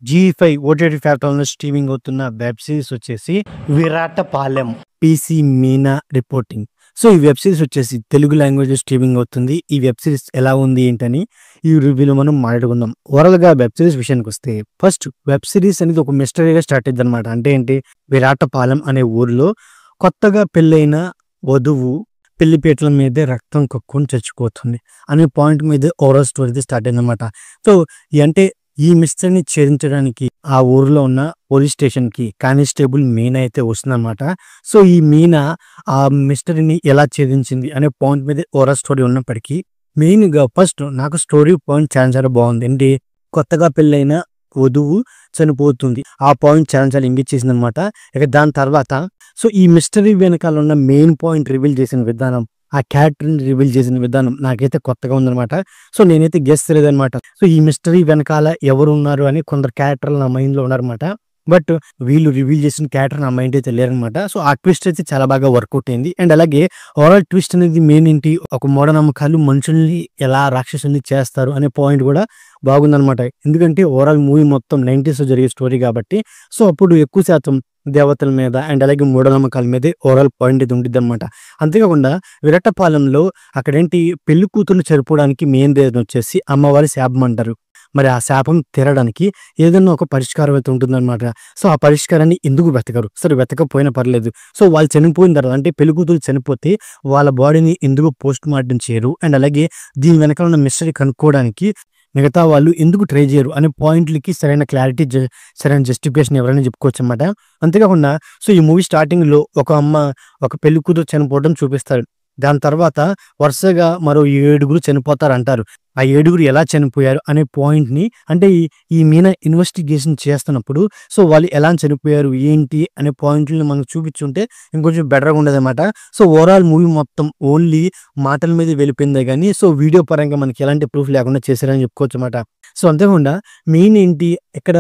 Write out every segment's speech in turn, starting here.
జీ5 OTT ప్లాట్‌ఫామ్‌లో streaming అవుతున్న web series వచ్చేసి 'Viratapalem'. PC Meena reporting. So, ఈ వెబ్ సీరీస్ వచ్చేసి తెలుగు లాంగ్వేజ్‌లో స్ట్రీమింగ్ అవుతుంది. ఈ వెబ్ సీరీస్ ఎలా ఉంది ఏంటని ఈ రివ్యూలో మనం మాట్లాడుకుందాం. ఓవరాల్‌గా వెబ్ సీరీస్ విషయానికొస్తే ఫస్ట్ వెబ్ సీరీస్ అనేది ఒక మిస్టరీగా స్టార్ట్ అయిద్దనమాట. అంటే ఏంటి, విరాటపాలెం అనే ఊరిలో కొత్తగా పెళ్ళైన వధువు పెళ్లిపీటల మీదే రక్తం కక్కుని చచ్చిపోతుంది అనే పాయింట్ మీద ఓవరాల్ స్టోరీ అయితే స్టార్ట్ అయిందనమాట. సో, అంటే ఈ మిస్టరీని ఛేదించడానికి ఆ ఊరిలో ఉన్న పోలీస్ స్టేషన్‌కి కానిస్టేబుల్ మీనా అయితే వస్తుందనమాట. సో, ఈ మీనా ఆ మిస్టరీని ఎలా ఛేదించింది అనే పాయింట్ మీద ఓవరాల్ స్టోరీ ఉన్నప్పటికీ మెయిన్‌గా ఫస్ట్ నాకు స్టోరీ పాయింట్ చాలా బాగుంది. ఏంటి, కొత్తగా పెళ్ళైన వధువు చనిపోతుంది. ఆ పాయింట్ చాలా ఎంగేజ్ చేసిందనమాట. ఇక దాని తర్వాత సో, ఈ మిస్టరీ వెనకాల ఉన్న మెయిన్ పాయింట్ రివీల్ చేసిన విధానం, ఆ క్యారెక్టర్‌ని రివీల్ చేసిన విధానం నాకైతే కొత్తగా ఉందనమాట. సో, నేనైతే గెస్ చేయలేదనమాట. సో, ఈ మిస్టరీ వెనకాల ఎవరున్నారు అని కొందరు క్యారెక్టర్లు నా మైండ్‌లో ఉన్నారనమాట. బట్ వీళ్ళు రివీల్ చేసిన క్యారెక్టర్ నా మైండ్ అయితే లేరనమాట. సో, ఆ ట్విస్ట్ అయితే చాలా బాగా వర్కౌట్ అయింది. అండ్ అలాగే ఓవరాల్ ట్విస్ట్ అనేది మెయిన్ ఏంటి, ఒక మూఢనమ్మకాలు మనుషుల్ని ఎలా రాక్షసుల్ని చేస్తారు అనే పాయింట్ కూడా బాగుందనమాట. ఎందుకంటే ఓవరాల్ మూవీ మొత్తం 90స్‌లో జరిగే స్టోరీ కాబట్టి సో, అప్పుడు ఎక్కువ శాతం దేవతల మీద అండ్ అలాగే మూఢనమ్మకాల మీదే ఓవరాల్ పాయింట్ ఇది ఉండిద్దనమాట. అంతేకాకుండా విరట్టపాలెంలో అక్కడేంటి, పెళ్లి కూతుర్లు చనిపోవడానికి మెయిన్ రీజన్ వచ్చేసి అమ్మవారి శాపం అంటారు. మరి ఆ శాపం తీరడానికి ఏదన్నా ఒక పరిష్కారం అయితే ఉంటుందన్నమాట. సో, ఆ పరిష్కారాన్ని ఎందుకు వెతకరు? సరే, వెతకపోయినా పర్లేదు. సో, వాళ్ళు చనిపోయిన తర్వాత అంటే పెళ్లి కూతురు చనిపోతే వాళ్ళ బాడీని ఎందుకు పోస్ట్ మార్టం చేయరు? అండ్ అలాగే దీని వెనకాల ఉన్న మిస్టరీ కనుక్కోవడానికి మిగతా వాళ్ళు ఎందుకు ట్రై చేయరు అనే పాయింట్‌లకి సరైన క్లారిటీ సరైన జస్టిఫికేషన్ ఎవరైనా చెప్పుకోవచ్చనమాట. అంతేకాకుండా సో, ఈ మూవీ స్టార్టింగ్‌లో ఒక పెళ్లి కూతురు చనిపోవడం చూపిస్తారు. దాని తర్వాత వరుసగా మరో 7గురు చనిపోతారంటారు. ఆ 7గురు ఎలా చనిపోయారు అనే పాయింట్‌ని అంటే ఈ మీనా ఇన్వెస్టిగేషన్ చేస్తున్నప్పుడు సో, వాళ్ళు ఎలా చనిపోయారు, ఏంటి అనే పాయింట్‌లని మనకు చూపించుంటే ఇంకొంచెం బెటర్‌గా ఉండేదన్నమాట. సో, ఓవరాల్ మూవీ మొత్తం ఓన్లీ మాటల మీద వెళ్ళిపోయిందే గానీ సో, వీడియో పరంగా మనకి ఎలాంటి ప్రూఫ్ లేకుండా చేశారని చెప్పుకోవచ్చన్నమాట. సో, అంతేకాకుండా మెయిన్ ఏంటి, ఇక్కడ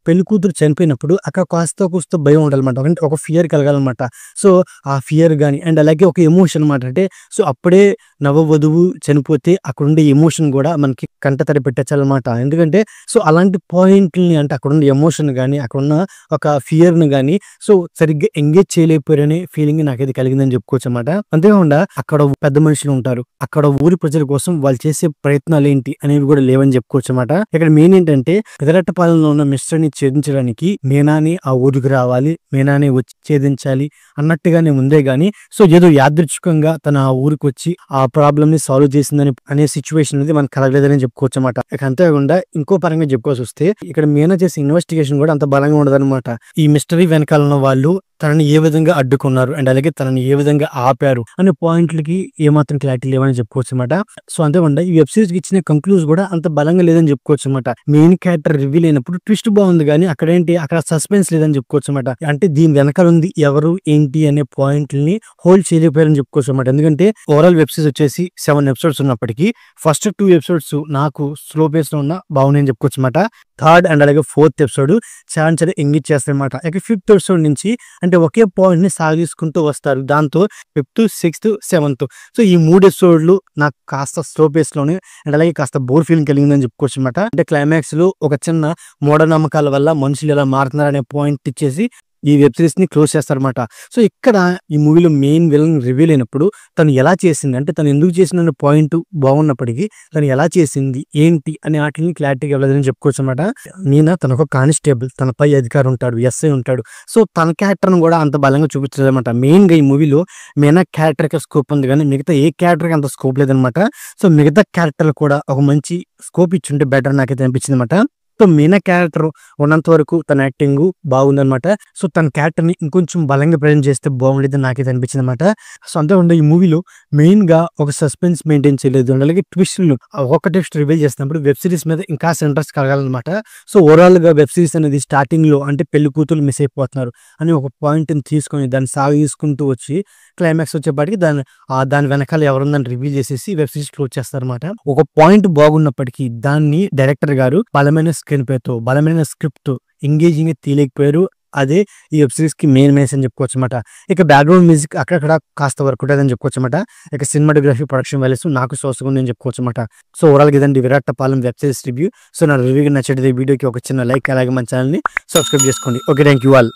పెళ్లి కూతురు చనిపోయినప్పుడు అక్కడ కాస్తో కూస్తో భయం ఉండాలన్నమాట. అంటే ఒక ఫియర్ కలగాలన్నమాట. సో, ఆ ఫియర్ గాని అండ్ అలాగే ఒక ఎమోషన్ అన్నమాట. అంటే సో, అప్పుడే నవవధువు చనిపోతే అక్కడుండే ఎమోషన్ గూడా మనకి కంటతడి పెట్టొచ్చనమాట. ఎందుకంటే సో, అలాంటి పాయింట్‌లని అంటే అక్కడున్న ఎమోషన్ గాని, అక్కడున్న ఒక ఫియర్‌ని గాని సో, సరిగ్గా ఎంగేజ్ చేయలేకపోయారనే ఫీలింగ్ నాకైతే కలిగిందని చెప్పుకోవచ్చనమాట. అంతేకాకుండా అక్కడ పెద్ద మనుషులుంటారు. అక్కడ ఊరి ప్రజల కోసం వాళ్ళు చేసే ప్రయత్నాలేంటి అనేవి గూడా లేవని చెప్పుకోవచ్చనమాట. ఇక్కడ మెయిన్ ఏంటంటే విరట్టపాలెంలో ఉన్న మిస్టరీని ఛేదించడానికి మీనాని ఆ ఊరికి రావాలి, మీనాని వచ్చి ఛేదించాలి అన్నట్టుగానే ఉందే గాని సో, ఏదో యాదృచ్ఛికంగా తను ఆ ఊరికొచ్చి ఆ ప్రాబ్లమ్‌ని సాల్వ్ చేసిందని అనే సిట్యుయేషన్ అనేది మనకు కలగలేదని చెప్పుకోవచ్చనమాట. ఇక అంతేకాకుండా ఇంకో పరంగా చెప్పుకోవాల్సొస్తే ఇక్కడ మీనా చేసే ఇన్వెస్టిగేషన్ కూడా అంత బలంగా ఉండదనమాట. ఈ మిస్టరీ వెనకాల ఉన్న వాళ్ళు తనని ఏ విధంగా అడ్డుకున్నారు అండ్ అలాగే తనని ఏ విధంగా ఆపారు అనే పాయింట్‌లకి ఏమాత్రం క్లారిటీ లేవని చెప్పుకోవచ్చనమాట. సో, అంతేకాకుండా ఈ వెబ్ సీరీస్‌కి ఇచ్చిన కంక్లూజన్ కూడా అంత బలంగా లేదని చెప్పుకోవచ్చనమాట. మెయిన్ క్యారెక్టర్ రివీల్ అయినప్పుడు ట్విస్ట్ బాగుంది గానీ అక్కడ సస్పెన్స్ లేదని చెప్పుకోవచ్చనమాట. అంటే దీని వెనకాల ఉంది ఎవరు, ఏంటి అనే పాయింట్‌లని హోల్డ్ చేయలేకపోయారని చెప్పుకోవచ్చనమాట. ఎందుకంటే ఓవరాల్ వెబ్ సీరీస్ వచ్చేసి 7 ఎపిసోడ్స్ ఉన్నప్పటికీ ఫస్ట్ 2 ఎపిసోడ్స్ నాకు స్లో పేస్‌లో ఉన్న బాగున్నాయని చెప్పుకోవచ్చనమాట. థర్డ్ అండ్ అలాగే ఫోర్త్ ఎపిసోడ్ చాలా ఎంగేజ్ చేస్తారనమాట. ఇక ఫిఫ్త్ ఎపిసోడ్ నుంచి అంటే ఒకే పాయింట్‌ని సాగదీసుకుంటూ వస్తారు. దాంతో ఫిఫ్త్, సిక్స్త్, సెవెంత్ సో, ఈ 3 ఎపిసోడ్‌లు నాకు కాస్త స్లో పేస్‌లోనే అండ్ అలాగే కాస్త బోర్ ఫీలింగ్ కలిగిందని చెప్పుకోవచ్చనమాట. అంటే క్లైమాక్స్‌లో ఒక చిన్న మూఢనమ్మకాల వల్ల మనుషులు ఎలా మారుతున్నారనే పాయింట్ ఇచ్చేసి ఈ వెబ్ సీరీస్‌ని క్లోజ్ చేస్తారనమాట. సో, ఇక్కడ ఈ మూవీలో మెయిన్ విలన్ రివీల్ అయినప్పుడు తను ఎలా చేసింది, అంటే తను ఎందుకు చేసిందనే పాయింట్ బాగున్నప్పటికీ తను ఎలా చేసింది, ఏంటి అనే ఆటిల్ని క్లారిటీగా ఇవ్వలేదని చెప్పుకోవచ్చనమాట. మీనా తనొక కానిస్టేబుల్, తన పై అధికారి ఉంటాడు, ఎస్ఐ ఉంటాడు. సో, తన క్యారెక్టర్‌ని కూడా అంత బలంగా చూపించలేదనమాట. మెయిన్‌గా ఈ మూవీలో మీనా క్యారెక్టర్‌కి స్కోప్ ఉంది గానీ మిగతా ఏ క్యారెక్టర్‌కి అంత స్కోప్ లేదనమాట. సో, మిగతా క్యారెక్టర్‌లు కూడా ఒక మంచి స్కోప్ ఇచ్చుంటే బెటర్ నాకైతే అనిపించిందనమాట. సో, మీనా క్యారెక్టర్ ఉన్నంత వరకు తన యాక్టింగు బాగుందనమాట. సో, తన క్యారెక్టర్‌ని ఇంకొంచెం బలంగా ప్రెజెంట్ చేస్తే బాగుండేదని నాకైతే అనిపించిందనమాట. సో, అంతేకాకుండా ఈ మూవీలో మెయిన్‌గా ఒక సస్పెన్స్ మెయింటైన్ చేయలేదు. అండ్ అలాగే ట్విస్ట్‌లు ఒక్కొక్క ట్విస్ట్ రివీల్ చేసినప్పుడు వెబ్ సీరీస్ మీద ఇంకాస్త ఇంట్రెస్ట్ కలగాలనమాట. సో, ఓవరాల్‌గా వెబ్ సీరీస్ అనేది స్టార్టింగ్‌లో అంటే పెళ్లి కూతుర్లు మిస్ అయిపోతున్నారు అని ఒక పాయింట్‌ని తీసుకొని దాన్ని సాగదీసుకుంటూ వచ్చి క్లైమాక్స్ వచ్చేపాటికి దాని వెనకాల ఎవరుందని రివీల్ చేసేసి వెబ్ సీరీస్ క్లోజ్ చేస్తారనమాట. ఒక పాయింట్ బాగున్నప్పటికీ దాన్ని డైరెక్టర్ గారు బలమైన స్క్రీన్ ప్లేతో, బలమైన స్క్రిప్ట్‌తో ఎంగేజింగ్‌గా తీయలేకపోయారు. అదే ఈ వెబ్ సిరీస్ కి మెయిన్ అని చెప్పుకోవచ్చు అనమాట. ఇక బ్యాక్గ్రౌండ్ మ్యూజిక్ అక్కడక్కడ కాస్త వర్క్ ఉంటుందని చెప్పుకోవచ్చు అనమాట. ఇక సినిమాటోగ్రఫీ ప్రొడక్షన్ వాల్యూస్ నాకు సోసగా ఉంది అని చెప్పుకోవచ్చు అనమాట. సో ఓవరాల్ గా ఇదండి Viratapalem web series review. So నా రివ్యూకి నచ్చేది వీడియోకి ఒక చిన్న లైక్, అలాగే మన ఛానల్ ని సబ్స్క్రైబ్ చేసుకోండి. Okay, thank you all.